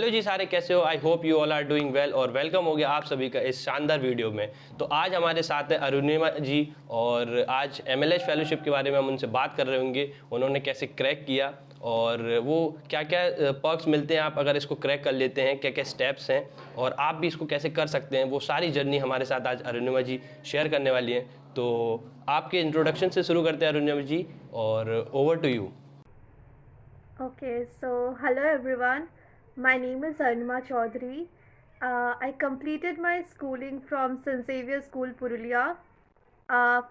Hello जी सारे, कैसे हो? I hope you all are doing well और वेलकम हो गया आप सभी का इस शानदार वीडियो में। तो आज हमारे साथ है अरुणिमा जी और आज एमएलएच फेलोशिप के बारे में हम उनसे बात कर रहे होंगे। उन्होंने कैसे क्रैक किया और वो क्या क्या पर्क्स मिलते हैं आप अगर इसको क्रैक कर लेते हैं, क्या क्या स्टेप्स हैं और आप भी इसको कैसे कर सकते हैं, वो सारी जर्नी हमारे साथ आज अरुणिमा जी शेयर करने वाली हैं। तो आपके इंट्रोडक्शन से शुरू करते हैं अरुणिमा जी और over to you. Okay, so hello everyone. My name is Arnima Chaudhary. I completed my schooling from St. Xavier School, Purulia.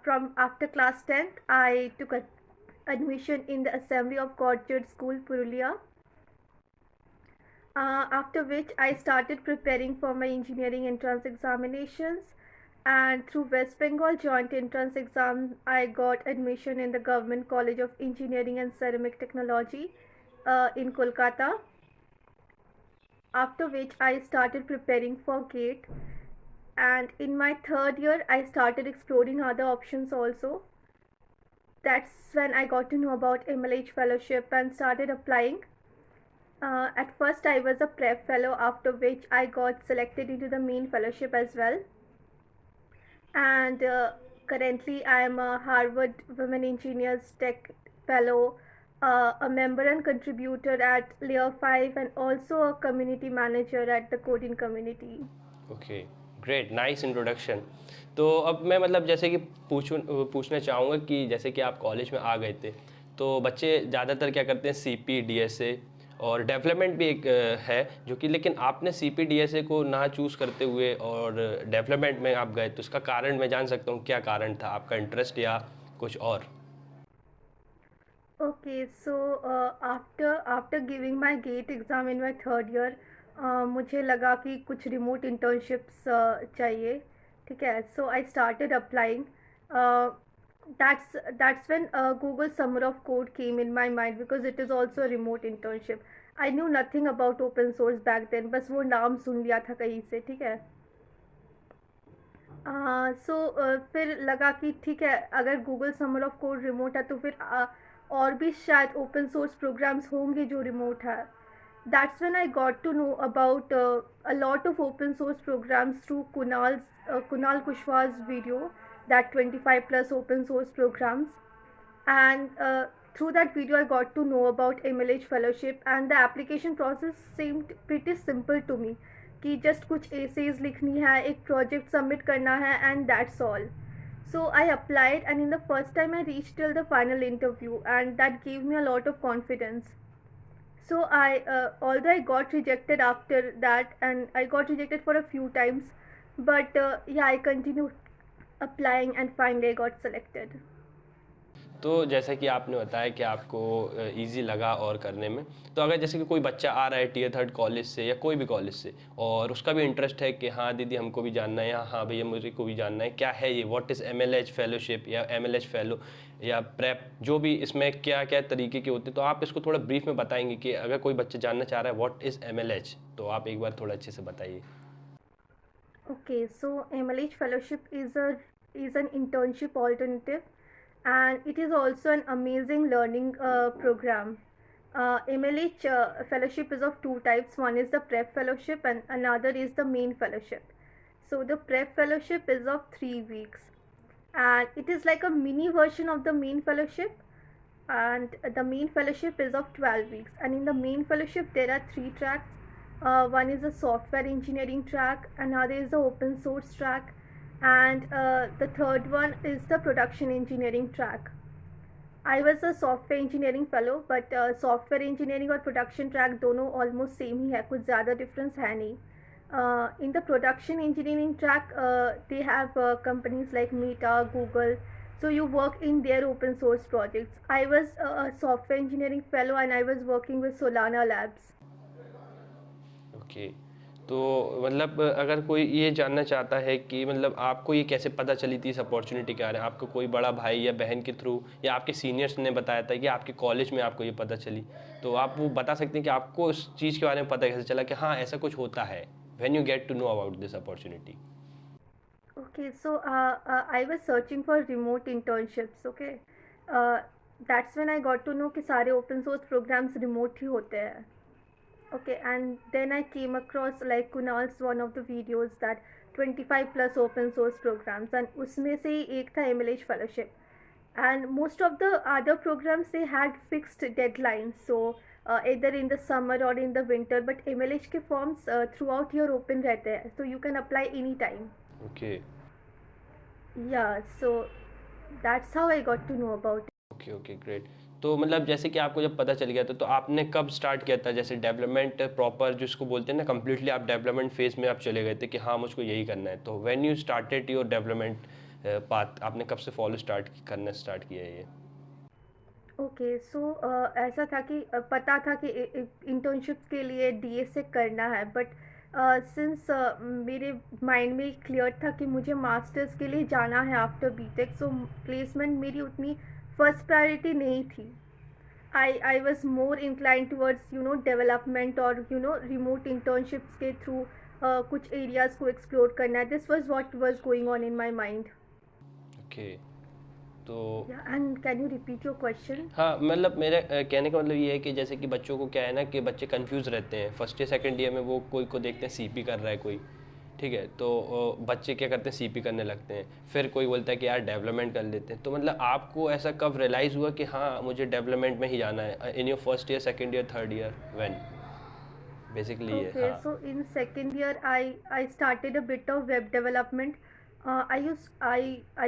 From after class 10th, I took admission in the Assembly of God Church School, Purulia. After which I started preparing for my engineering entrance examinations. And through West Bengal Joint Entrance Exam, I got admission in the Government College of Engineering and Ceramic Technology in Kolkata. After which I started preparing for GATE, and in my third year I started exploring other options also. That's when I got to know about MLH fellowship and started applying. At first I was a prep fellow, after which I got selected into the main fellowship as well. And currently I am a Harvard Women Engineers Tech Fellow, a member and contributor at Layer 5, and also a community manager at the coding community. Okay, great, nice introduction. तो अब मैं मतलब जैसे कि पूछना चाहूँगा कि जैसे कि आप कॉलेज में आ गए थे तो बच्चे ज़्यादातर क्या करते हैं, सीपी डीएसए और डेवलपमेंट भी एक है जो कि, लेकिन आपने सीपी डीएसए को ना चूज़ करते हुए और डेवलपमेंट में आप गए, तो इसका कारण मैं जान सकता हूँ क्या कारण था, आपका इंटरेस्ट या कुछ और? Okay, so after giving my GATE exam in my third year, मुझे लगा कि कुछ remote internships चाहिए, ठीक है. So I started applying. Uh, that's when Google Summer of Code came in my mind, because it is also a remote internship. I knew nothing about open source back then, बस वो नाम सुन लिया था कहीं से, ठीक है. सो फिर लगा कि ठीक है, अगर Google summer of code remote है तो फिर और भी शायद ओपन सोर्स प्रोग्राम्स होंगे जो रिमोट है. That's when I got to know about a lot of open source programs through Kunal Kushwaha's video, that 25 plus open source programs. And through that video I got to know about MLH fellowship, and the application process seemed pretty simple to me, कि just कुछ essays लिखनी है, एक project submit करना है, and that's all. So I applied, and in the first time I reached till the final interview, and that gave me a lot of confidence. So although I got rejected after that, and I got rejected for a few times, but yeah, I continued applying and finally I got selected. तो जैसा कि आपने बताया कि आपको easy लगा और करने में, तो अगर जैसे कि कोई बच्चा आ रहा है टीयर थर्ड कॉलेज से या कोई भी कॉलेज से और उसका भी इंटरेस्ट है कि हाँ दीदी हमको भी जानना है, या हाँ भैया मुझे को भी जानना है क्या है ये, व्हाट इज़ एमएलएच फेलोशिप या एमएलएच फेलो या प्रेप, जो भी इसमें क्या क्या तरीके के होते हैं, तो आप इसको थोड़ा ब्रीफ में बताएंगे कि अगर कोई बच्चा जानना चाह रहा है व्हाट इज़ एमएलएच, तो आप एक बार थोड़ा अच्छे से बताइए। Okay, so MLH fellowship is an internship alternative, and it is also an amazing learning program. MLH fellowship is of two types. One is the prep fellowship, and another is the main fellowship. So the prep fellowship is of 3 weeks, and it is like a mini version of the main fellowship. And the main fellowship is of 12 weeks, and in the main fellowship there are three tracks. One is the software engineering track, another is the open source track, and the third one is the production engineering track. I was a software engineering fellow, but software engineering और production track दोनों almost same ही है, कुछ ज़्यादा difference है नहीं. In the production engineering track, they have companies like Meta, Google, so you work in their open source projects. I was a software engineering fellow, and I was working with Solana Labs. Okay, तो मतलब अगर कोई ये जानना चाहता है कि मतलब आपको ये कैसे पता चली थी इस अपॉर्चुनिटी के बारे में, आपको कोई बड़ा भाई या बहन के थ्रू या आपके सीनियर्स ने बताया था कि आपके कॉलेज में आपको ये पता चली, तो आप वो बता सकते हैं कि आपको उस चीज़ के बारे में पता कैसे चला कि हाँ ऐसा कुछ होता है, when you get to know about this opportunity? Okay, so I was searching for remote internships. Okay, uh, that's when I got to know कि सारे open source programs remote ही होते हैं. Okay, and then I came across like Kunal's one of the videos that 25 plus open source programs, and उसमें से ही एक था MLH fellowship. And most of the other programs they had fixed deadlines, so either in the summer or in the winter, but MLH के forms throughout year open रहते हैं, so you can apply anytime. Okay Yeah, so that's how I got to know about it. Okay okay great. तो मतलब जैसे कि आपको जब पता चल गया था तो आपने कब स्टार्ट किया था, जैसे डेवलपमेंट प्रॉपर जिसको बोलते हैं ना, कम्प्लीटली आप डेवलपमेंट फेज में आप चले गए थे कि हाँ मुझको यही करना है, तो when you started your development path, आपने कब से फॉलो करना स्टार्ट किया है ये? ओके, सो ऐसा था कि पता था कि इंटर्नशिप के लिए डीएसए करना है, बट सिंस मेरे माइंड में क्लियर था कि मुझे मास्टर्स के लिए जाना है आफ्टर बीटेक, सो प्लेसमेंट मेरी उतनी फर्स्ट प्रायोरिटी नहीं थी. I was more inclined towards development or remote internships के through कुछ areas को explore करना है. This was what was going on in my mind. Okay तो Yeah, and can you repeat your question? हाँ, मतलब मेरे कहने का मतलब ये है कि जैसे कि बच्चों को क्या है ना कि बच्चे कंफ्यूज रहते हैं फर्स्ट ईयर सेकंड ईयर में, वो कोई को देखते हैं सीपी कर रहा है कोई, ठीक है, तो बच्चे क्या करते हैं सीपी करने लगते हैं, फिर कोई बोलता है कि यार डेवलपमेंट कर लेते हैं। तो मतलब आपको ऐसा कब रियलाइज़ हुआ कि हाँ मुझे डेवलपमेंट में ही जाना है, in your first year second year third year when basically ये? Okay, हाँ so in second year, I started a bit of web development. I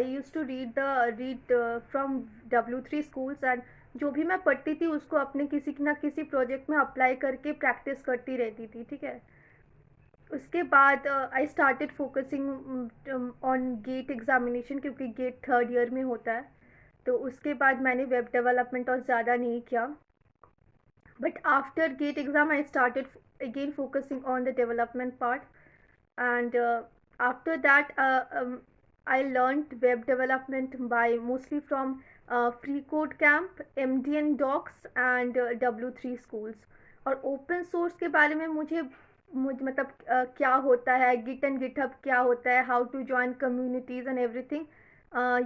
used to read from W3 schools, and जो भी मैं पढ़ती थी उसको अपने किसी ना किसी प्रोजेक्ट में अप्लाई करके प्रैक्टिस करती रहती थी, ठीक है. उसके बाद I started focusing on GATE examination, क्योंकि गेट थर्ड ईयर में होता है. तो उसके बाद मैंने वेब डेवलपमेंट और ज़्यादा नहीं किया. But after gate exam, I started again focusing on the development part, and after that, I learned web development by mostly from Free Code Camp, MDN Docs, and W3 schools. और open source के बारे में मुझे मतलब क्या होता है, Git and GitHub क्या होता है, how to join communities and everything,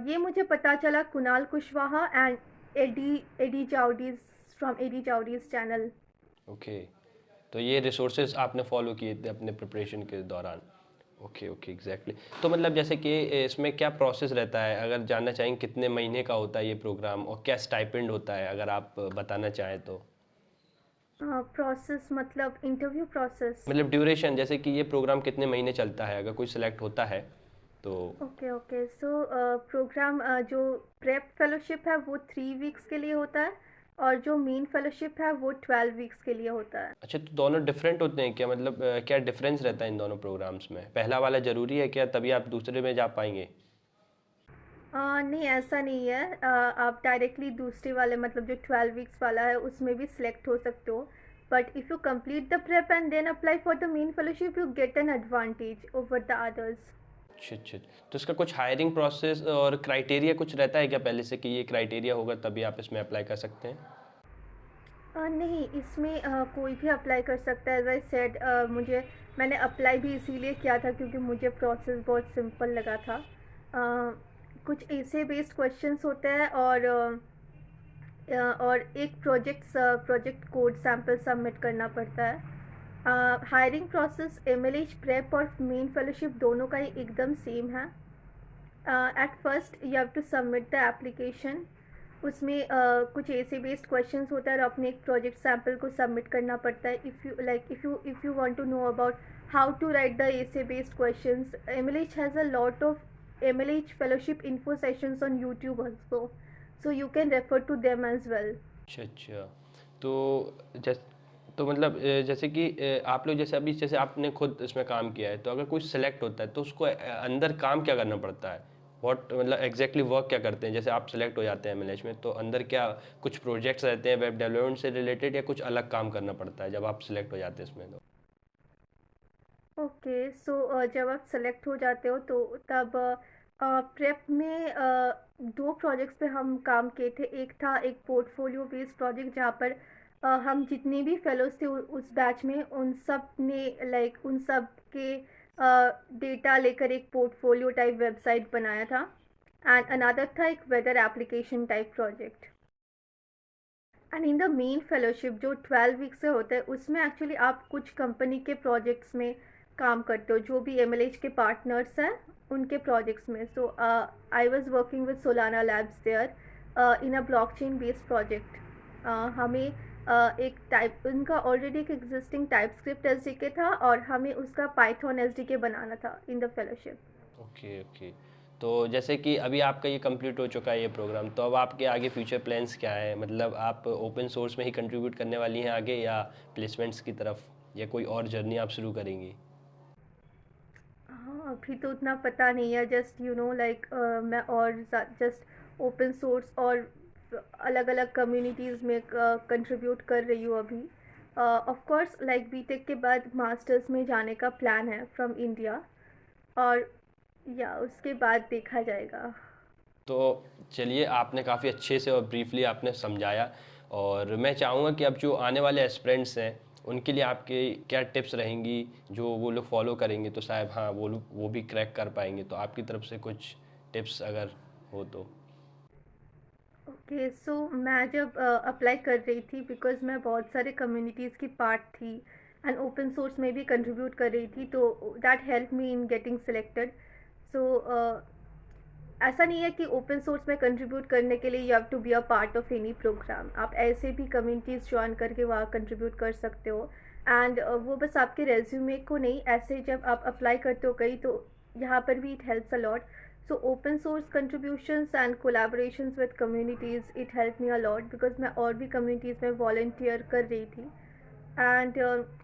ये मुझे पता चला Kunal Kushwaha and Eddie Jaoude's from Eddie Jaoude's channel. Okay, तो ये रिसोर्सेज आपने फॉलो किए थे अपने प्रिपरेशन के दौरान? Okay okay exactly. तो मतलब जैसे कि इसमें क्या प्रोसेस रहता है, अगर जानना चाहें कितने महीने का होता है ये प्रोग्राम, और क्या स्टाइपेंड होता है अगर आप बताना चाहें तो? प्रोसेस मतलब इंटरव्यू प्रोसेस? मतलब ड्यूरेशन, जैसे कि ये प्रोग्राम कितने महीने चलता है अगर कोई सिलेक्ट होता है तो? ओके ओके, सो प्रोग्राम जो प्रेप फेलोशिप है वो 3 वीक्स के लिए होता है, और जो मेन फेलोशिप है वो 12 वीक्स के लिए होता है. अच्छा, तो दोनों डिफरेंट होते हैं क्या? मतलब क्या डिफरेंस रहता है इन दोनों प्रोग्राम्स में? पहला वाला ज़रूरी है क्या, तभी आप दूसरे में जा पाएंगे? नहीं, ऐसा नहीं है. आप डायरेक्टली दूसरे वाले मतलब जो 12 वीक्स वाला है उसमें भी सिलेक्ट हो सकते हो, but if you complete the prep and then apply for the main fellowship, you get an advantage over the others. अच्छा अच्छा, तो इसका कुछ हायरिंग प्रोसेस और क्राइटेरिया कुछ रहता है क्या पहले से, कि ये क्राइटेरिया होगा तभी आप इसमें अप्लाई कर सकते हैं? नहीं, इसमें कोई भी अप्लाई कर सकता है. एज आई सेड, मैंने अप्लाई भी इसीलिए किया था क्योंकि मुझे प्रोसेस बहुत सिंपल लगा था. कुछ ऐसे बेस्ड क्वेश्चंस होते हैं, और एक प्रोजेक्ट कोड सैम्पल सबमिट करना पड़ता है. हायरिंग प्रोसेस एमएलएच प्रेप और मेन फेलोशिप दोनों का ही एकदम सेम है. At first you have to submit the application. उसमें कुछ ऐसे बेस्ड क्वेश्चंस होता है और अपने एक प्रोजेक्ट सैम्पल को सबमिट करना पड़ता है. If you want to know about how to write the essay based questions, MLH has a lot of MLH fellowship info sessions on YouTube also, so you can refer to them as well. अच्छा अच्छा, तो तो मतलब जैसे कि आप लोग जैसे अभी जैसे आपने खुद इसमें काम किया है, तो अगर कोई सिलेक्ट होता है तो उसको अंदर काम क्या करना पड़ता है? व्हाट मतलब एग्जैक्टली वर्क क्या करते हैं? जैसे आप सिलेक्ट हो जाते हैं एमएलएच में, तो अंदर क्या कुछ प्रोजेक्ट्स रहते हैं वेब डेवलपमेंट से रिलेटेड, या कुछ अलग काम करना पड़ता है जब आप सिलेक्ट हो जाते हैं इसमें? तो ओके, सो जब आप सेलेक्ट हो जाते हो तो तब प्रेप में 2 प्रोजेक्ट्स पे हम काम किए थे. एक पोर्टफोलियो बेस्ड प्रोजेक्ट जहाँ पर हम जितने भी फेलोज थे उस बैच में, उन सब ने उन सब के डेटा लेकर एक पोर्टफोलियो टाइप वेबसाइट बनाया था. एंड अनदर था एक weather application type project. And in the main fellowship जो 12 वीक से होता है उसमें एक्चुअली आप कुछ कंपनी के प्रोजेक्ट्स में काम करते हो, जो भी MLH के पार्टनर्स हैं उनके प्रोजेक्ट्स में. So I was working with Solana Labs there in a blockchain based project. हमें एक टाइप उनका ऑलरेडी एक एग्जिस्टिंग टाइपस्क्रिप्ट SDK था और हमें उसका पाइथन SDK बनाना था in the fellowship. Okay okay. तो जैसे कि अभी आपका ये कंप्लीट हो चुका है ये प्रोग्राम, तो अब आपके आगे फ्यूचर प्लान्स क्या हैं? मतलब आप ओपन सोर्स में ही कंट्रीब्यूट करने वाली हैं आगे, या प्लेसमेंट्स की तरफ, या कोई और जर्नी आप शुरू करेंगी? हाँ, अभी तो उतना पता नहीं है. जस्ट लाइक मैं और जस्ट ओपन सोर्स और अलग अलग कम्युनिटीज़ में कंट्रीब्यूट कर रही हूँ अभी. ऑफ कोर्स लाइक बीटेक के बाद मास्टर्स में जाने का प्लान है फ्रॉम इंडिया, और या उसके बाद देखा जाएगा. तो चलिए, आपने काफ़ी अच्छे से और ब्रीफली आपने समझाया, और मैं चाहूँगा कि अब जो आने वाले एस्पिरेंट्स हैं उनके लिए आपके क्या टिप्स रहेंगी जो वो लोग फॉलो करेंगे तो शायद हाँ वो भी क्रैक कर पाएंगे. तो आपकी तरफ से कुछ टिप्स अगर हो तो. ओके, सो मैं जब अप्लाई कर रही थी, बिकॉज मैं बहुत सारे कम्युनिटीज़ की पार्ट थी एंड ओपन सोर्स में भी कंट्रीब्यूट कर रही थी, तो that help me in getting selected. So ऐसा नहीं है कि ओपन सोर्स में कंट्रीब्यूट करने के लिए you have to be a part of any program. आप ऐसे भी कम्युनिटीज़ ज्वाइन करके वहाँ कंट्रीब्यूट कर सकते हो. एंड वो बस आपके रेज्यूमे को नहीं, ऐसे जब आप अप्लाई करते हो कहीं, तो यहाँ पर भी it helps a lot. So open source contributions and collaborations with communities, it helped me a lot because मैं और भी communities में volunteer कर रही थी. And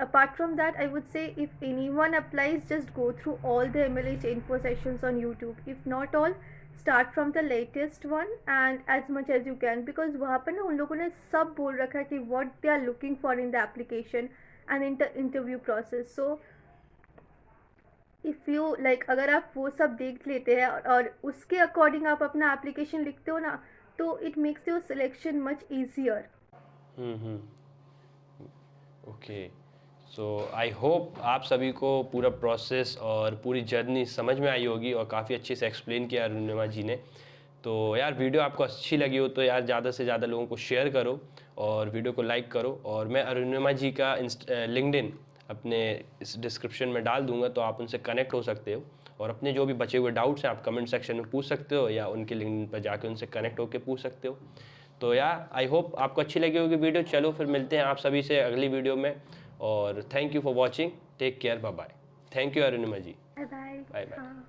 apart from that, I would say if anyone applies, just go through all the MLH info sessions on YouTube. If not all, start from the latest one and as much as you can, because वहाँ पर ना उन लोगों ने सब बोल रखा है कि what they are looking for in the application and in the interview process. So if you like अगर आप वो सब देख लेते हैं और उसके अकॉर्डिंग आप अपना एप्लीकेशन लिखते हो ना, तो it makes your selection much easier. Okay. So I hope आप सभी को पूरा प्रोसेस और पूरी जर्नी समझ में आई होगी, और काफ़ी अच्छे से एक्सप्लेन किया अरुणिमा जी ने. तो यार वीडियो आपको अच्छी लगी हो तो यार ज़्यादा से ज़्यादा लोगों को शेयर करो और वीडियो को लाइक करो. और मैं अरुणिमा जी का लिंक्डइन अपने इस डिस्क्रिप्शन में डाल दूंगा, तो आप उनसे कनेक्ट हो सकते हो, और अपने जो भी बचे हुए डाउट्स हैं आप कमेंट सेक्शन में पूछ सकते हो, या उनके लिंक्डइन पर जाके उनसे कनेक्ट होकर पूछ सकते हो. तो यार आई होप आपको अच्छी लगी होगी वीडियो. चलो फिर मिलते हैं आप सभी से अगली वीडियो में, और thank you for watching. Take care. Bye bye. Thank you Arunima ji. Bye bye. Bye bye. हाँ.